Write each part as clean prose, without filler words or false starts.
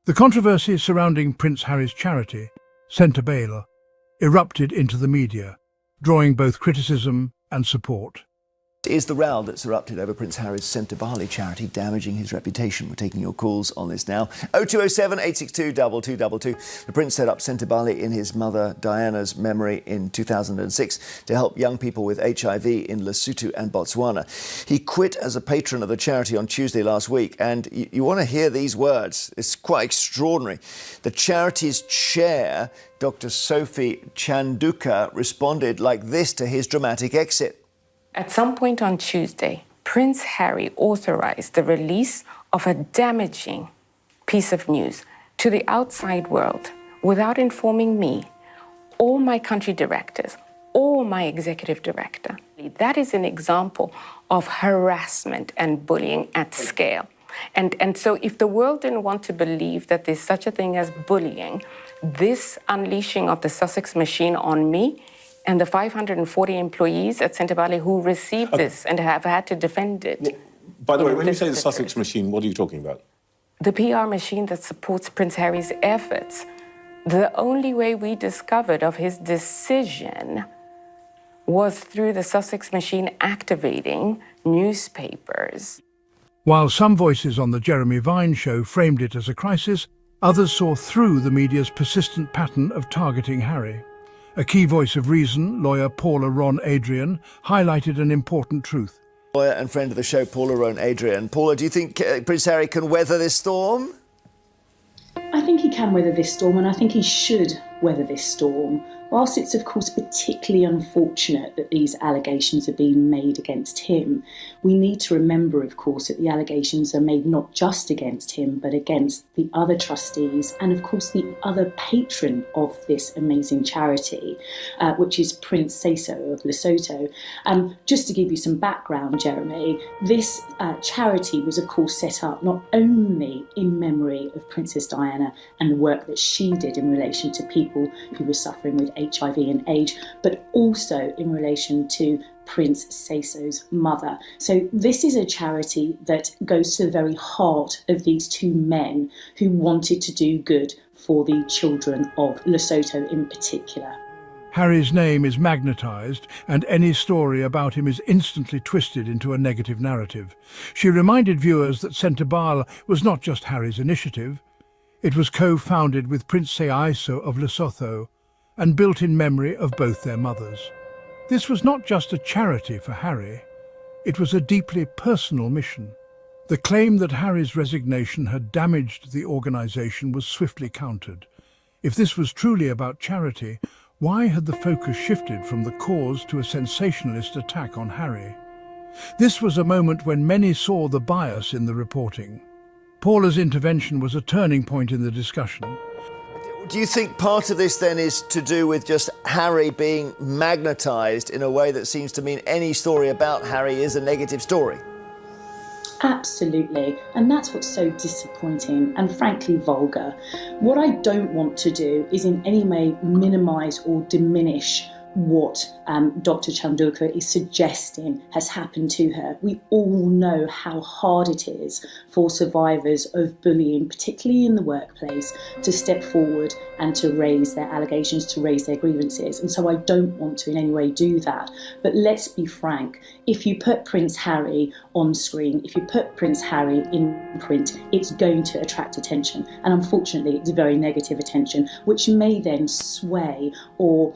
The controversy surrounding Prince Harry's charity, Sentebale, erupted into the media, drawing both criticism and support. Is the row that's erupted over Prince Harry's Sentebale charity damaging his reputation? We're taking your calls on this now. 0207 862 2222. The Prince set up Sentebale in his mother Diana's memory in 2006 to help young people with HIV in Lesotho and Botswana. He quit as a patron of the charity on Tuesday last week, and you want to hear these words. It's quite extraordinary. The charity's chair, Dr. Sophie Chanduka, responded like this to his dramatic exit. At some point on Tuesday, Prince Harry authorized the release of a damaging piece of news to the outside world without informing me, or my country directors, or my executive director. That is an example of harassment and bullying at scale. And so if the world didn't want to believe that there's such a thing as bullying, this unleashing of the Sussex machine on me and the 540 employees at Sentebale who received this and have had to defend it. Well, by the way, when you say the Sussex machine, what are you talking about? The PR machine that supports Prince Harry's efforts. The only way we discovered of his decision was through the Sussex machine activating newspapers. While some voices on the Jeremy Vine show framed it as a crisis, others saw through the media's persistent pattern of targeting Harry. A key voice of reason, lawyer Paula Ron Adrian, highlighted an important truth. Lawyer and friend of the show, Paula Ron Adrian. Paula, do you think Prince Harry can weather this storm? I think he can weather this storm, and I think he should weather this storm. Whilst it's of course particularly unfortunate that these allegations are being made against him, we need to remember of course that the allegations are made not just against him but against the other trustees and of course the other patron of this amazing charity, which is Prince Seeiso of Lesotho. Just to give you some background, Jeremy, this charity was of course set up not only in memory of Princess Diana and the work that she did in relation to people who were suffering with HIV and AIDS, but also in relation to Prince Seiso's mother. So this is a charity that goes to the very heart of these two men who wanted to do good for the children of Lesotho in particular. Harry's name is magnetised, and any story about him is instantly twisted into a negative narrative. She reminded viewers that Sentebale was not just Harry's initiative. It was co-founded with Prince Seeiso of Lesotho and built in memory of both their mothers. This was not just a charity for Harry, it was a deeply personal mission. The claim that Harry's resignation had damaged the organisation was swiftly countered. If this was truly about charity, why had the focus shifted from the cause to a sensationalist attack on Harry? This was a moment when many saw the bias in the reporting. Paula's intervention was a turning point in the discussion. Do you think part of this then is to do with just Harry being magnetised in a way that seems to mean any story about Harry is a negative story? Absolutely, and that's what's so disappointing and frankly vulgar. What I don't want to do is in any way minimise or diminish what Dr. Chanduka is suggesting has happened to her. We all know how hard it is for survivors of bullying, particularly in the workplace, to step forward and to raise their allegations, to raise their grievances. And so I don't want to in any way do that. But let's be frank, if you put Prince Harry on screen, if you put Prince Harry in print, it's going to attract attention. And unfortunately, it's very negative attention, which may then sway or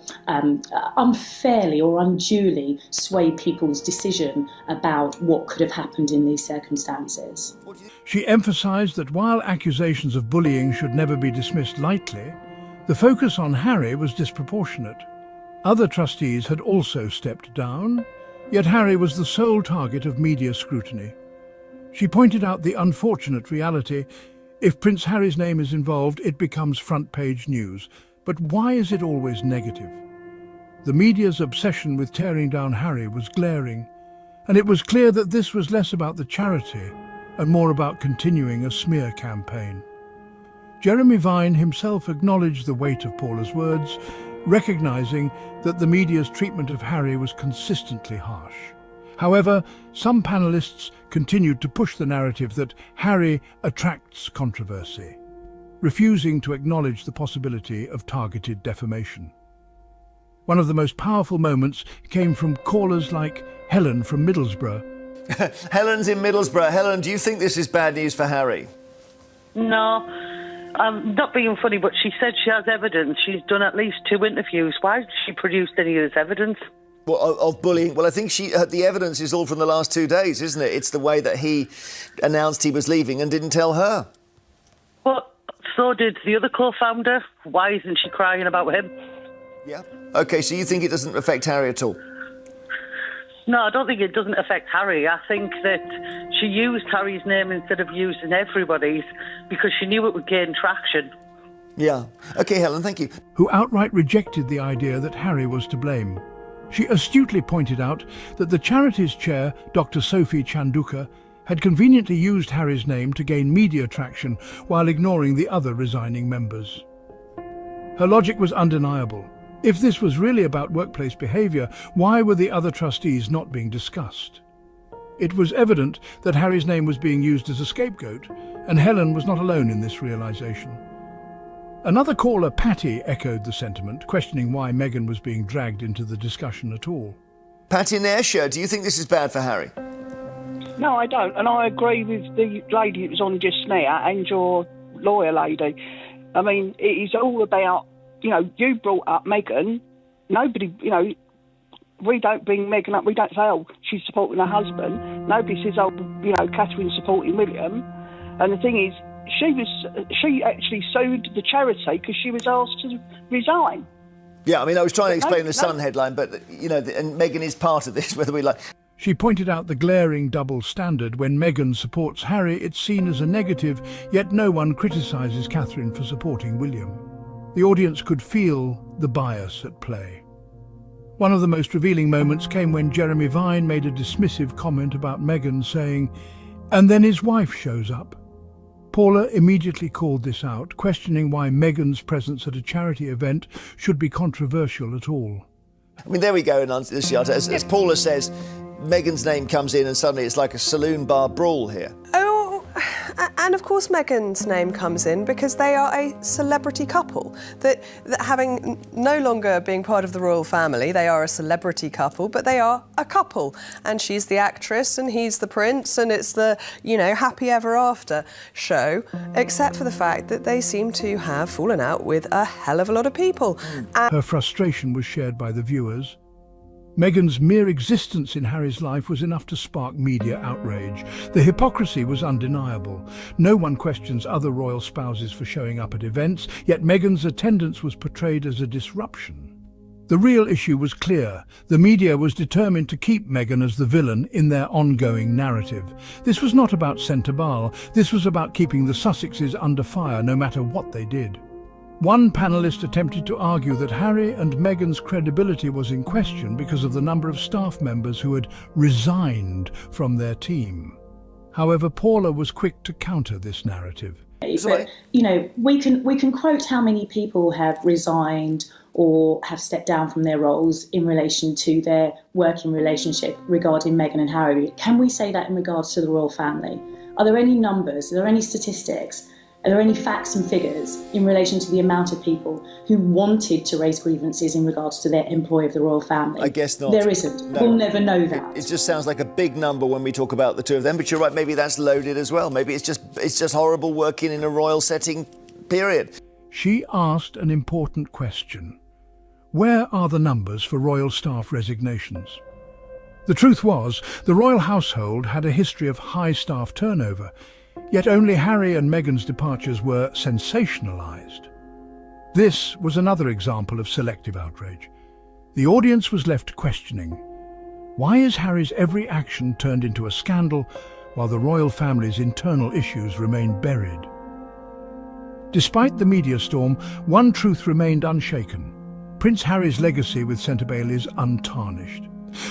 unfairly or unduly sway people's decision about what could have happened in these circumstances. She emphasised that while accusations of bullying should never be dismissed lightly, the focus on Harry was disproportionate. Other trustees had also stepped down, yet Harry was the sole target of media scrutiny. She pointed out the unfortunate reality: if Prince Harry's name is involved, it becomes front-page news. But why is it always negative? The media's obsession with tearing down Harry was glaring, and it was clear that this was less about the charity and more about continuing a smear campaign. Jeremy Vine himself acknowledged the weight of Paula's words, recognising that the media's treatment of Harry was consistently harsh. However, some panellists continued to push the narrative that Harry attracts controversy. refusing to acknowledge the possibility of targeted defamation. One of the most powerful moments came from callers like Helen from Middlesbrough. Helen's in Middlesbrough. Helen, do you think this is bad news for Harry? No, I'm not being funny, but she said she has evidence. She's done at least 2 interviews. Why has she produced any of this evidence? Well, of bullying? Well, I think the evidence is all from the last 2 days, isn't it? It's the way that he announced he was leaving and didn't tell her. Well, so did the other co-founder. Why isn't she crying about him? Yeah. OK, so you think it doesn't affect Harry at all? No, I don't think it doesn't affect Harry. I think that she used Harry's name instead of using everybody's because she knew it would gain traction. Yeah. OK, Helen, thank you. Who outright rejected the idea that Harry was to blame. She astutely pointed out that the charity's chair, Dr. Sophie Chanduka, had conveniently used Harry's name to gain media traction while ignoring the other resigning members. Her logic was undeniable. If this was really about workplace behaviour, why were the other trustees not being discussed? It was evident that Harry's name was being used as a scapegoat, and Helen was not alone in this realisation. Another caller, Patty, echoed the sentiment, questioning why Meghan was being dragged into the discussion at all. Patty in Ayrshire, do you think this is bad for Harry? No, I don't, and I agree with the lady that was on just now and your lawyer lady. I mean, it is all about, you brought up Meghan. Nobody, we don't bring Meghan up. We don't say, oh, she's supporting her husband. Nobody says, oh, Catherine's supporting William. And the thing is, she actually sued the charity because she was asked to resign. Yeah, I mean, I was trying to explain the Sun headline, but, and Meghan is part of this, whether we like... She pointed out the glaring double standard. When Meghan supports Harry, it's seen as a negative, yet no one criticises Catherine for supporting William. The audience could feel the bias at play. One of the most revealing moments came when Jeremy Vine made a dismissive comment about Meghan, saying, "And then his wife shows up." Paula immediately called this out, questioning why Meghan's presence at a charity event should be controversial at all. I mean, there we go, as Paula says, Meghan's name comes in and suddenly it's like a saloon bar brawl here. Oh, and of course Meghan's name comes in because they are a celebrity couple. That having no longer being part of the royal family, they are a celebrity couple, but they are a couple. And she's the actress and he's the prince, and it's the, happy ever after show, except for the fact that they seem to have fallen out with a hell of a lot of people. Her frustration was shared by the viewers. Meghan's mere existence in Harry's life was enough to spark media outrage. The hypocrisy was undeniable. No one questions other royal spouses for showing up at events, yet Meghan's attendance was portrayed as a disruption. The real issue was clear. The media was determined to keep Meghan as the villain in their ongoing narrative. This was not about Sentebale. This was about keeping the Sussexes under fire no matter what they did. One panellist attempted to argue that Harry and Meghan's credibility was in question because of the number of staff members who had resigned from their team. However, Paula was quick to counter this narrative. But, we can quote how many people have resigned or have stepped down from their roles in relation to their working relationship regarding Meghan and Harry. Can we say that in regards to the royal family? Are there any numbers? Are there any statistics? Are there any facts and figures in relation to the amount of people who wanted to raise grievances in regards to their employee of the royal family? I guess not. There isn't. No. We'll never know that. It just sounds like a big number when we talk about the two of them, but you're right, maybe that's loaded as well. Maybe it's just horrible working in a royal setting, period. She asked an important question. Where are the numbers for royal staff resignations? The truth was, the royal household had a history of high staff turnover, yet only Harry and Meghan's departures were sensationalised. This was another example of selective outrage. The audience was left questioning, why is Harry's every action turned into a scandal while the royal family's internal issues remain buried? Despite the media storm, one truth remained unshaken. Prince Harry's legacy with Sentebale is untarnished.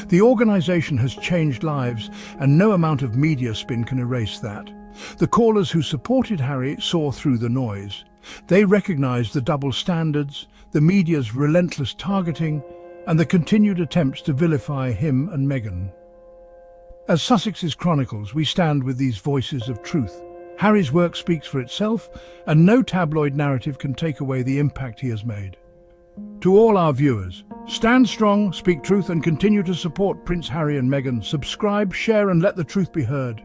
The organisation has changed lives, and no amount of media spin can erase that. The callers who supported Harry saw through the noise. They recognised the double standards, the media's relentless targeting, and the continued attempts to vilify him and Meghan. As Sussexes Chronicles, we stand with these voices of truth. Harry's work speaks for itself, and no tabloid narrative can take away the impact he has made. To all our viewers, stand strong, speak truth, and continue to support Prince Harry and Meghan. Subscribe, share, and let the truth be heard.